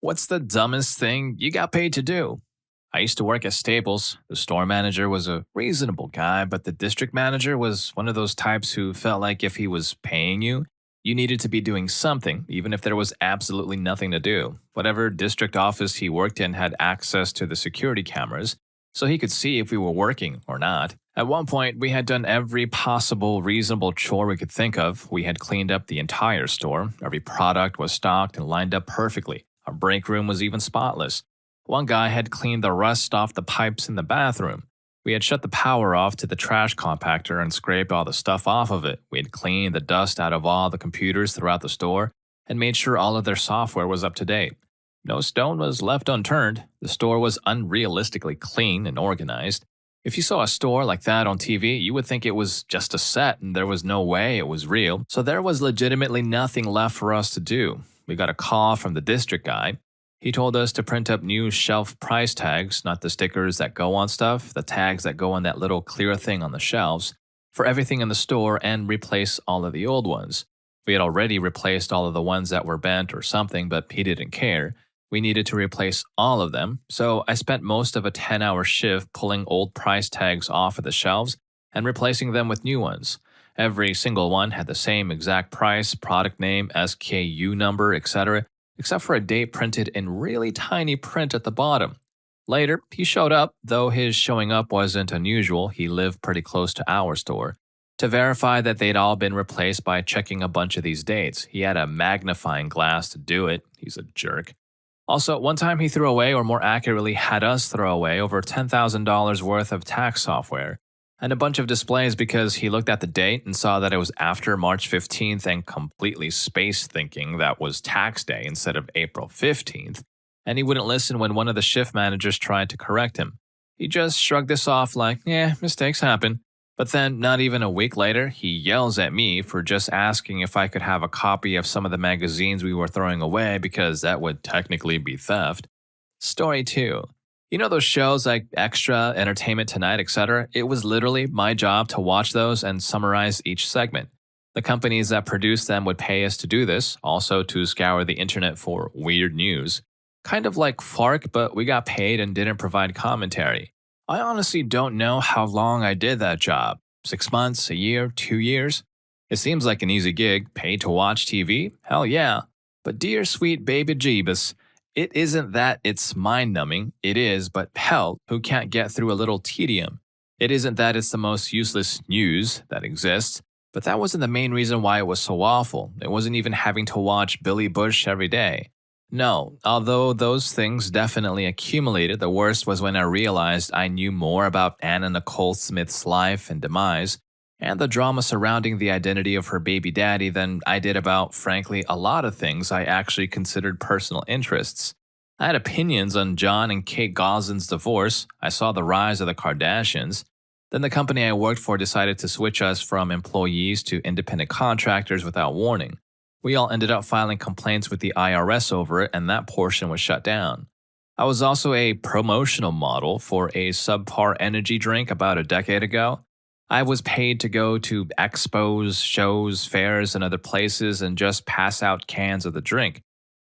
What's the dumbest thing you got paid to do? I used to work at Staples. The store manager was a reasonable guy, but the district manager was one of those types who felt like if he was paying you, you needed to be doing something, even if there was absolutely nothing to do. Whatever district office he worked in had access to the security cameras, so he could see if we were working or not. At one point, we had done every possible reasonable chore we could think of. We had cleaned up the entire store. Every product was stocked and lined up perfectly. Our break room was even spotless. One guy had cleaned the rust off the pipes in the bathroom. We had shut the power off to the trash compactor and scraped all the stuff off of it. We had cleaned the dust out of all the computers throughout the store and made sure all of their software was up to date. No stone was left unturned. The store was unrealistically clean and organized. If you saw a store like that on TV, you would think it was just a set and there was no way it was real. So there was legitimately nothing left for us to do. We got a call from the district guy. He told us to print up new shelf price tags, not the stickers that go on stuff, the tags that go on that little clear thing on the shelves, for everything in the store and replace all of the old ones. We had already replaced all of the ones that were bent or something, but he didn't care. We needed to replace all of them, so I spent most of a 10-hour shift pulling old price tags off of the shelves and replacing them with new ones. Every single one had the same exact price, product name, SKU number, etc., except for a date printed in really tiny print at the bottom. Later, he showed up, though his showing up wasn't unusual. He lived pretty close to our store, to verify that they'd all been replaced by checking a bunch of these dates. He had a magnifying glass to do it. He's a jerk. Also, one time he threw away, or more accurately, had us throw away, over $10,000 worth of tax software and a bunch of displays because he looked at the date and saw that it was after March 15th and completely space thinking that was tax day instead of April 15th, and he wouldn't listen when one of the shift managers tried to correct him. He just shrugged this off like, mistakes happen. But then, not even a week later, he yells at me for just asking if I could have a copy of some of the magazines we were throwing away because that would technically be theft. Story 2. You know those shows like Extra, Entertainment Tonight, etc.? It was literally my job to watch those and summarize each segment. The companies that produced them would pay us to do this, also to scour the internet for weird news. Kind of like FARC, but we got paid and didn't provide commentary. I honestly don't know how long I did that job. 6 months, a year, 2 years? It seems like an easy gig, paid to watch TV? Hell yeah. But dear sweet baby Jeebus, it isn't that it's mind-numbing, it is, but hell, who can't get through a little tedium? It isn't that it's the most useless news that exists, but that wasn't the main reason why it was so awful. It wasn't even having to watch Billy Bush every day. No, although those things definitely accumulated, the worst was when I realized I knew more about Anna Nicole Smith's life and demise, and the drama surrounding the identity of her baby daddy than I did about, frankly, a lot of things I actually considered personal interests. I had opinions on John and Kate Goslin's divorce. I saw the rise of the Kardashians. Then the company I worked for decided to switch us from employees to independent contractors without warning. We all ended up filing complaints with the IRS over it, and that portion was shut down. I was also a promotional model for a subpar energy drink about a decade ago. I was paid to go to expos, shows, fairs, and other places and just pass out cans of the drink.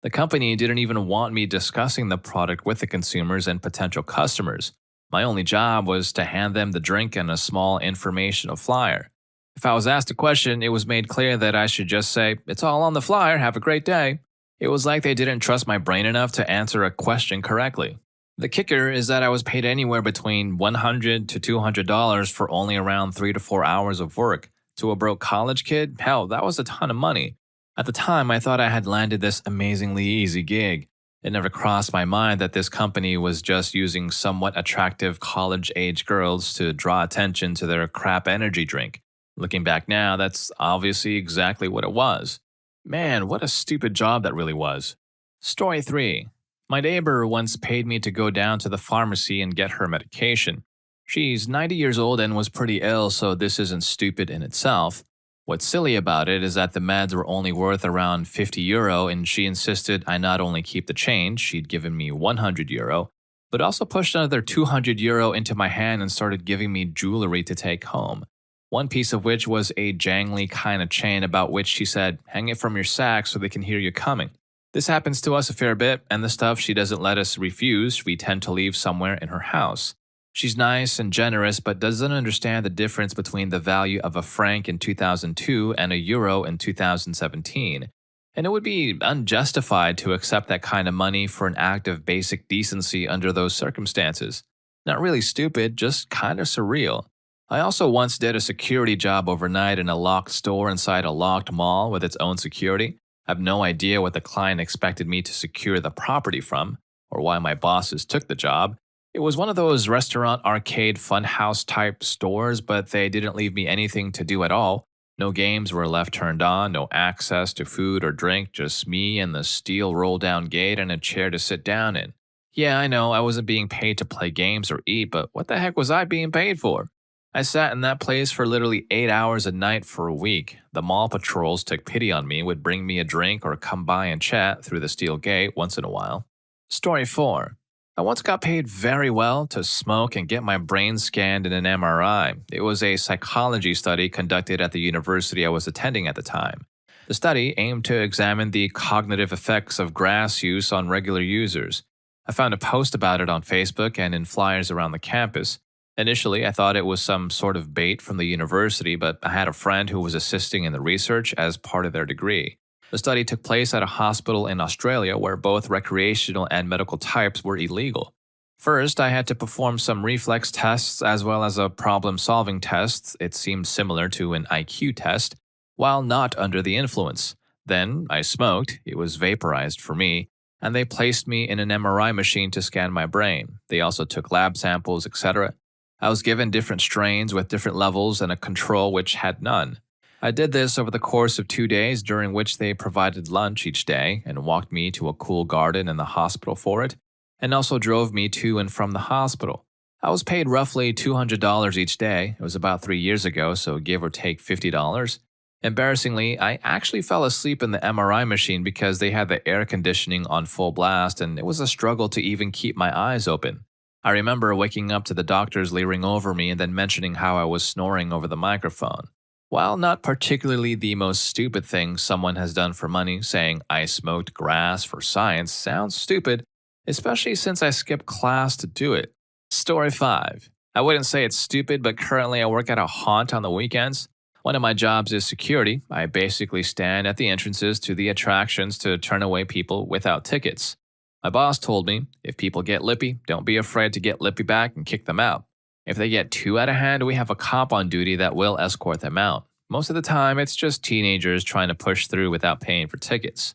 The company didn't even want me discussing the product with the consumers and potential customers. My only job was to hand them the drink and a small informational flyer. If I was asked a question, it was made clear that I should just say, "It's all on the flyer, have a great day." It was like they didn't trust my brain enough to answer a question correctly. The kicker is that I was paid anywhere between $100 to $200 for only around 3 to 4 hours of work. To a broke college kid, hell, that was a ton of money. At the time, I thought I had landed this amazingly easy gig. It never crossed my mind that this company was just using somewhat attractive college-age girls to draw attention to their crap energy drink. Looking back now, that's obviously exactly what it was. Man, what a stupid job that really was. Story 3. My neighbor once paid me to go down to the pharmacy and get her medication. She's 90 years old and was pretty ill, so this isn't stupid in itself. What's silly about it is that the meds were only worth around €50, and she insisted I not only keep the change, she'd given me €100, but also pushed another €200 into my hand and started giving me jewelry to take home. One piece of which was a jangly kind of chain about which she said, "Hang it from your sack so they can hear you coming." This happens to us a fair bit, and the stuff she doesn't let us refuse, we tend to leave somewhere in her house. She's nice and generous, but doesn't understand the difference between the value of a franc in 2002 and a euro in 2017. And it would be unjustified to accept that kind of money for an act of basic decency under those circumstances. Not really stupid, just kind of surreal. I also once did a security job overnight in a locked store inside a locked mall with its own security. I have no idea what the client expected me to secure the property from, or why my bosses took the job. It was one of those restaurant arcade funhouse type stores, but they didn't leave me anything to do at all. No games were left turned on, no access to food or drink, just me and the steel roll down gate and a chair to sit down in. Yeah, I know I wasn't being paid to play games or eat, but what the heck was I being paid for? I sat in that place for literally 8 hours a night for a week. The mall patrols took pity on me, would bring me a drink or come by and chat through the steel gate once in a while. Story 4. I once got paid very well to smoke and get my brain scanned in an MRI. It was a psychology study conducted at the university I was attending at the time. The study aimed to examine the cognitive effects of grass use on regular users. I found a post about it on Facebook and in flyers around the campus. Initially, I thought it was some sort of bait from the university, but I had a friend who was assisting in the research as part of their degree. The study took place at a hospital in Australia where both recreational and medical types were illegal. First, I had to perform some reflex tests as well as a problem-solving test. It seemed similar to an IQ test, while not under the influence. Then, I smoked. It was vaporized for me, and they placed me in an MRI machine to scan my brain. They also took lab samples, etc. I was given different strains with different levels and a control which had none. I did this over the course of 2 days, during which they provided lunch each day and walked me to a cool garden in the hospital for it, and also drove me to and from the hospital. I was paid roughly $200 each day. It was about 3 years ago, so give or take $50. Embarrassingly, I actually fell asleep in the MRI machine because they had the air conditioning on full blast, and it was a struggle to even keep my eyes open. I remember waking up to the doctors leering over me and then mentioning how I was snoring over the microphone. While not particularly the most stupid thing someone has done for money, saying I smoked grass for science sounds stupid, especially since I skipped class to do it. Story 5. I wouldn't say it's stupid, but currently I work at a haunt on the weekends. One of my jobs is security. I basically stand at the entrances to the attractions to turn away people without tickets. My boss told me, if people get lippy, don't be afraid to get lippy back and kick them out. If they get too out of hand, we have a cop on duty that will escort them out. Most of the time, it's just teenagers trying to push through without paying for tickets.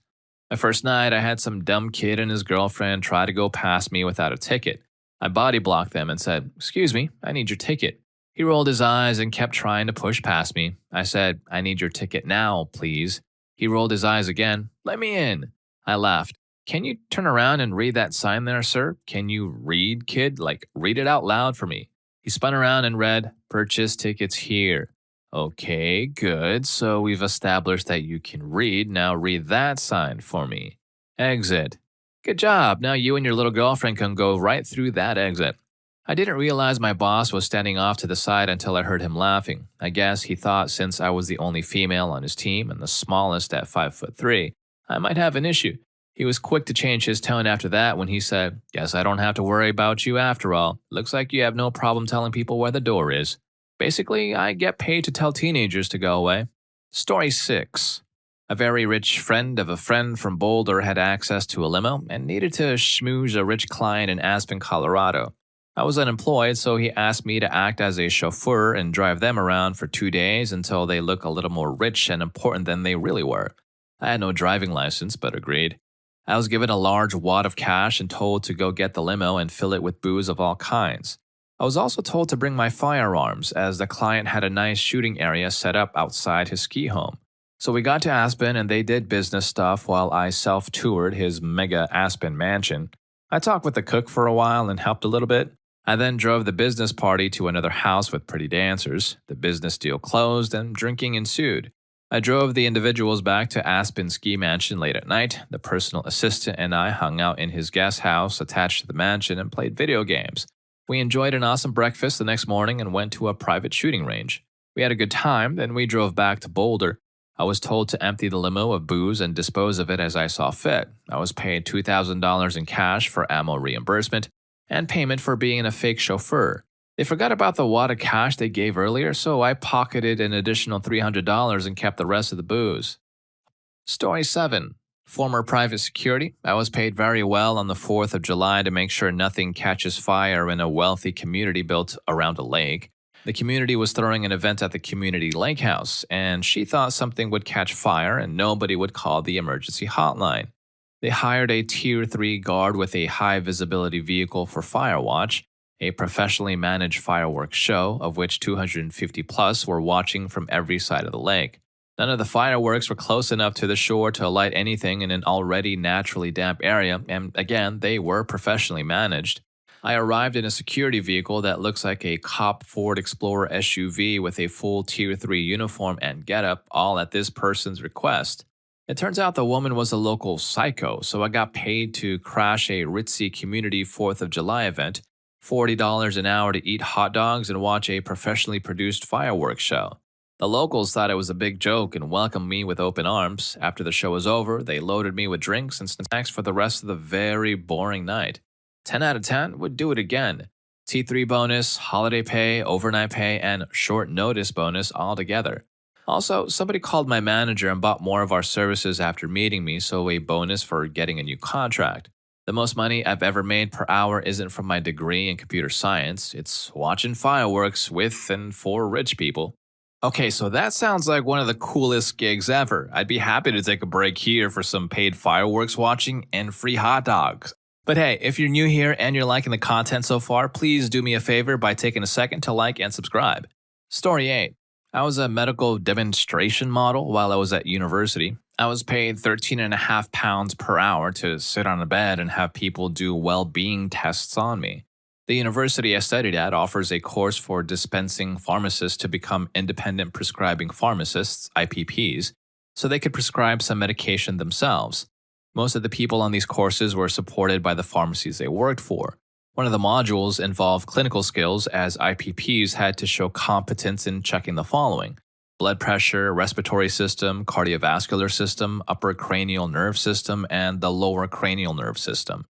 My first night, I had some dumb kid and his girlfriend try to go past me without a ticket. I body blocked them and said, "Excuse me, I need your ticket." He rolled his eyes and kept trying to push past me. I said, "I need your ticket now, please." He rolled his eyes again. "Let me in." I laughed. "Can you turn around and read that sign there, sir? Can you read, kid? Like, read it out loud for me." He spun around and read, "Purchase tickets here." Okay, good. So we've established that you can read. Now read that sign for me. Exit. Good job. Now you and your little girlfriend can go right through that exit. I didn't realize my boss was standing off to the side until I heard him laughing. I guess he thought since I was the only female on his team and the smallest at 5'3", I might have an issue. He was quick to change his tone after that when he said, "Guess I don't have to worry about you after all. Looks like you have no problem telling people where the door is." Basically, I get paid to tell teenagers to go away. Story 6. A very rich friend of a friend from Boulder had access to a limo and needed to schmooze a rich client in Aspen, Colorado. I was unemployed, so he asked me to act as a chauffeur and drive them around for 2 days until they look a little more rich and important than they really were. I had no driving license, but agreed. I was given a large wad of cash and told to go get the limo and fill it with booze of all kinds. I was also told to bring my firearms, as the client had a nice shooting area set up outside his ski home. So we got to Aspen and they did business stuff while I self-toured his mega Aspen mansion. I talked with the cook for a while and helped a little bit. I then drove the business party to another house with pretty dancers. The business deal closed and drinking ensued. I drove the individuals back to Aspen ski mansion late at night. The personal assistant and I hung out in his guest house attached to the mansion and played video games. We enjoyed an awesome breakfast the next morning and went to a private shooting range. We had a good time, then we drove back to Boulder. I was told to empty the limo of booze and dispose of it as I saw fit. I was paid $2,000 in cash for ammo reimbursement and payment for being a fake chauffeur. They forgot about the wad of cash they gave earlier, so I pocketed an additional $300 and kept the rest of the booze. Story 7. Former private security. I was paid very well on the 4th of July to make sure nothing catches fire in a wealthy community built around a lake. The community was throwing an event at the community lake house, and she thought something would catch fire and nobody would call the emergency hotline. They hired a Tier 3 guard with a high visibility vehicle for Firewatch, a professionally managed fireworks show of which 250 plus were watching from every side of the lake. None of the fireworks were close enough to the shore to light anything in an already naturally damp area, and again, they were professionally managed. I arrived in a security vehicle that looks like a cop Ford Explorer SUV with a full Tier 3 uniform and getup, all at this person's request. It turns out the woman was a local psycho, so I got paid to crash a ritzy community 4th of July event, $40 an hour to eat hot dogs and watch a professionally produced fireworks show. The locals thought it was a big joke and welcomed me with open arms. After the show was over, they loaded me with drinks and snacks for the rest of the very boring night. 10 out of 10 would do it again. T3 bonus, holiday pay, overnight pay, and short notice bonus all together. Also, somebody called my manager and bought more of our services after meeting me, so a bonus for getting a new contract. The most money I've ever made per hour isn't from my degree in computer science, it's watching fireworks with and for rich people. Okay, so that sounds like one of the coolest gigs ever. I'd be happy to take a break here for some paid fireworks watching and free hot dogs. But hey, if you're new here and you're liking the content so far, please do me a favor by taking a second to like and subscribe. Story 8. I was a medical demonstration model while I was at university. I was paid 13.5 pounds per hour to sit on a bed and have people do well-being tests on me. The university I studied at offers a course for dispensing pharmacists to become independent prescribing pharmacists, IPPs, so they could prescribe some medication themselves. Most of the people on these courses were supported by the pharmacies they worked for. One of the modules involved clinical skills, as IPPs had to show competence in checking the following: blood pressure, respiratory system, cardiovascular system, upper cranial nerve system, and the lower cranial nerve system.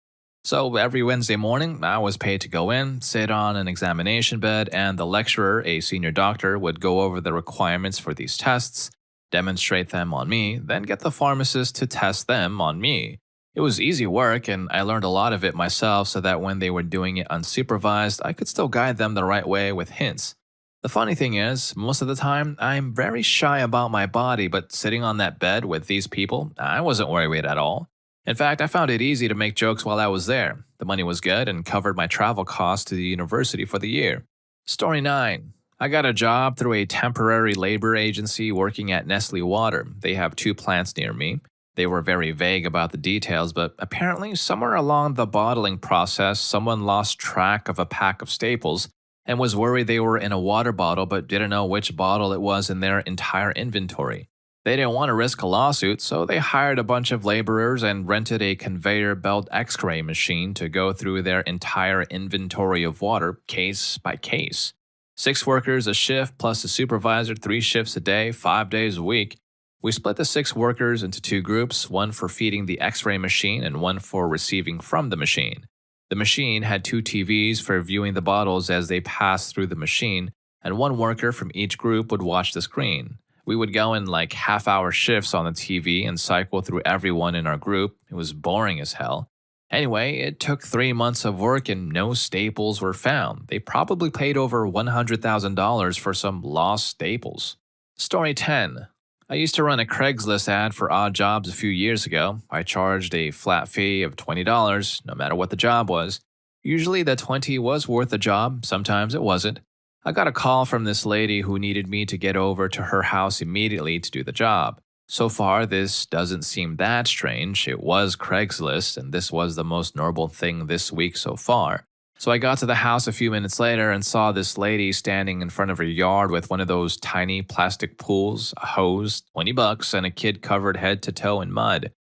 So every Wednesday morning, I was paid to go in, sit on an examination bed, and the lecturer, a senior doctor, would go over the requirements for these tests, demonstrate them on me, then get the pharmacist to test them on me. It was easy work, and I learned a lot of it myself so that when they were doing it unsupervised, I could still guide them the right way with hints. The funny thing is, most of the time, I'm very shy about my body, but sitting on that bed with these people, I wasn't worried at all. In fact, I found it easy to make jokes while I was there. The money was good and covered my travel costs to the university for the year. Story 9. I got a job through a temporary labor agency working at Nestle Water. They have 2 plants near me. They were very vague about the details, but apparently somewhere along the bottling process, someone lost track of a pack of staples and was worried they were in a water bottle but didn't know which bottle it was in their entire inventory. They didn't want to risk a lawsuit, so they hired a bunch of laborers and rented a conveyor belt X-ray machine to go through their entire inventory of water, case by case. 6 workers a shift plus a supervisor, 3 shifts a day, 5 days a week. We split the 6 workers into 2 groups, one for feeding the X-ray machine and one for receiving from the machine. The machine had 2 TVs for viewing the bottles as they passed through the machine, and 1 worker from each group would watch the screen. We would go in like half-hour shifts on the TV and cycle through everyone in our group. It was boring as hell. Anyway, it took 3 months of work and no staples were found. They probably paid over $100,000 for some lost staples. Story 10. I used to run a Craigslist ad for odd jobs a few years ago. I charged a flat fee of $20, no matter what the job was. Usually the $20 was worth the job, sometimes it wasn't. I got a call from this lady who needed me to get over to her house immediately to do the job. So far, this doesn't seem that strange. It was Craigslist, and this was the most normal thing this week so far. So I got to the house a few minutes later and saw this lady standing in front of her yard with one of those tiny plastic pools, a hose, $20, and a kid covered head to toe in mud.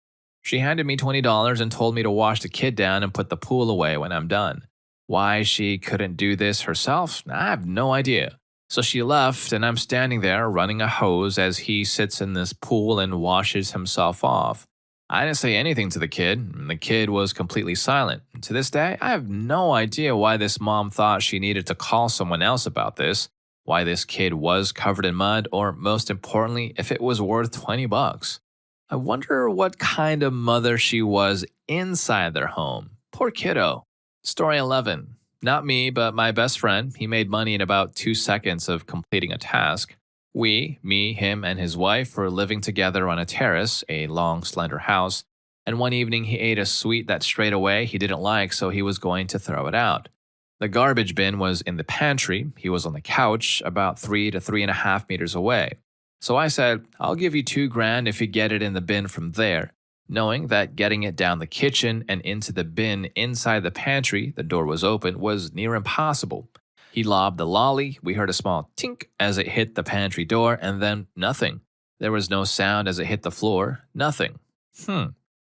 She handed me $20 and told me to wash the kid down and put the pool away when I'm done. Why she couldn't do this herself, I have no idea. So she left, and I'm standing there running a hose as he sits in this pool and washes himself off. I didn't say anything to the kid, and the kid was completely silent. To this day, I have no idea why this mom thought she needed to call someone else about this, why this kid was covered in mud, or most importantly, if it was worth 20 bucks. I wonder what kind of mother she was inside their home. Poor kiddo. Story 11. Not me, but my best friend. He made money in about 2 seconds of completing a task. Me, him, and his wife were living together on a terrace, a long, slender house, and one evening he ate a sweet that straight away he didn't like, so he was going to throw it out. The garbage bin was in the pantry. He was on the couch, about 3 to 3.5 meters away. So I said, I'll give you $2,000 if you get it in the bin from there, knowing that getting it down the kitchen and into the bin inside the pantry, the door was open, was near impossible. He lobbed the lolly, we heard a small tink as it hit the pantry door, and then nothing. There was no sound as it hit the floor, nothing.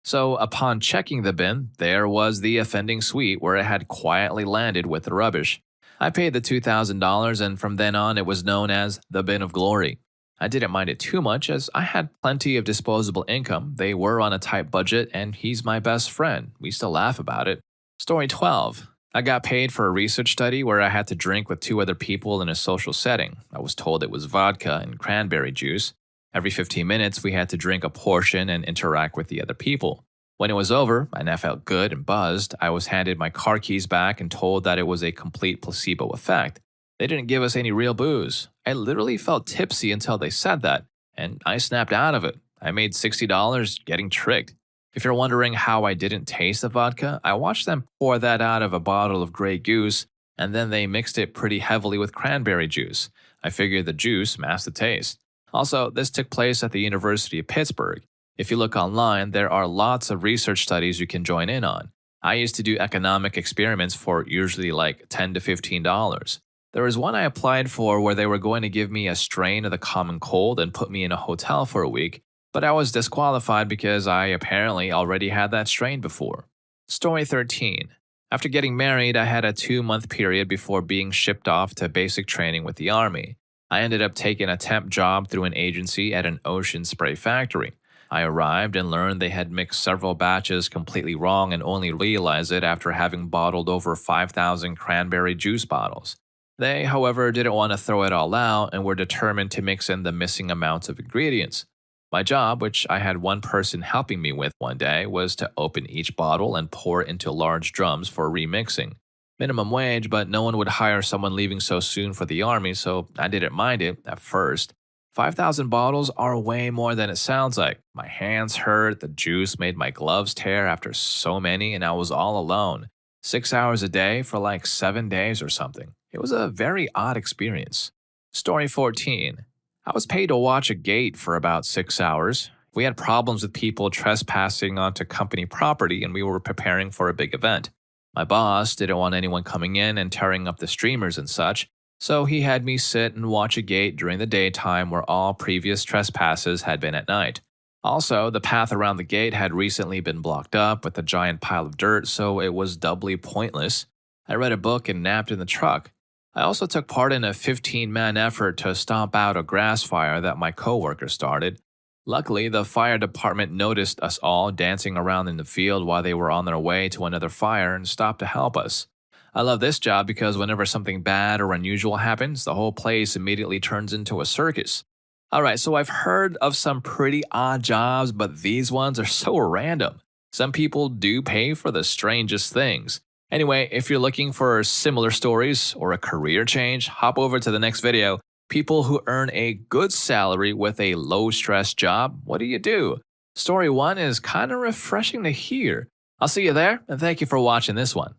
So upon checking the bin, there was the offending sweet where it had quietly landed with the rubbish. I paid the $2,000, and from then on it was known as the Bin of Glory. I didn't mind it too much as I had plenty of disposable income, they were on a tight budget, and he's my best friend. We still laugh about it. Story 12. I got paid for a research study where I had to drink with 2 other people in a social setting. I was told it was vodka and cranberry juice. Every 15 minutes, we had to drink a portion and interact with the other people. When it was over, and I felt good and buzzed, I was handed my car keys back and told that it was a complete placebo effect. They didn't give us any real booze. I literally felt tipsy until they said that, and I snapped out of it. I made $60 getting tricked. If you're wondering how I didn't taste the vodka, I watched them pour that out of a bottle of Grey Goose, and then they mixed it pretty heavily with cranberry juice. I figured the juice masked the taste. Also, this took place at the University of Pittsburgh. If you look online, there are lots of research studies you can join in on. I used to do economic experiments for usually like $10 to $15. There was one I applied for where they were going to give me a strain of the common cold and put me in a hotel for a week, but I was disqualified because I apparently already had that strain before. Story 13. After getting married, I had a 2-month period before being shipped off to basic training with the Army. I ended up taking a temp job through an agency at an ocean spray factory. I arrived and learned they had mixed several batches completely wrong and only realized it after having bottled over 5,000 cranberry juice bottles. They, however, didn't want to throw it all out and were determined to mix in the missing amounts of ingredients. My job, which I had one person helping me with one day, was to open each bottle and pour it into large drums for remixing. Minimum wage, but no one would hire someone leaving so soon for the Army, so I didn't mind it at first. 5,000 bottles are way more than it sounds like. My hands hurt, the juice made my gloves tear after so many, and I was all alone. 6 hours a day for like 7 days or something. It was a very odd experience. Story 14. I was paid to watch a gate for about 6 hours. We had problems with people trespassing onto company property and we were preparing for a big event. My boss didn't want anyone coming in and tearing up the streamers and such, so he had me sit and watch a gate during the daytime where all previous trespasses had been at night. Also, the path around the gate had recently been blocked up with a giant pile of dirt, so it was doubly pointless. I read a book and napped in the truck. I also took part in a 15-man effort to stomp out a grass fire that my coworker started. Luckily, the fire department noticed us all dancing around in the field while they were on their way to another fire and stopped to help us. I love this job because whenever something bad or unusual happens, the whole place immediately turns into a circus. Alright, so I've heard of some pretty odd jobs, but these ones are so random. Some people do pay for the strangest things. Anyway, if you're looking for similar stories or a career change, hop over to the next video. People who earn a good salary with a low-stress job, what do? Story 1 is kind of refreshing to hear. I'll see you there, and thank you for watching this one.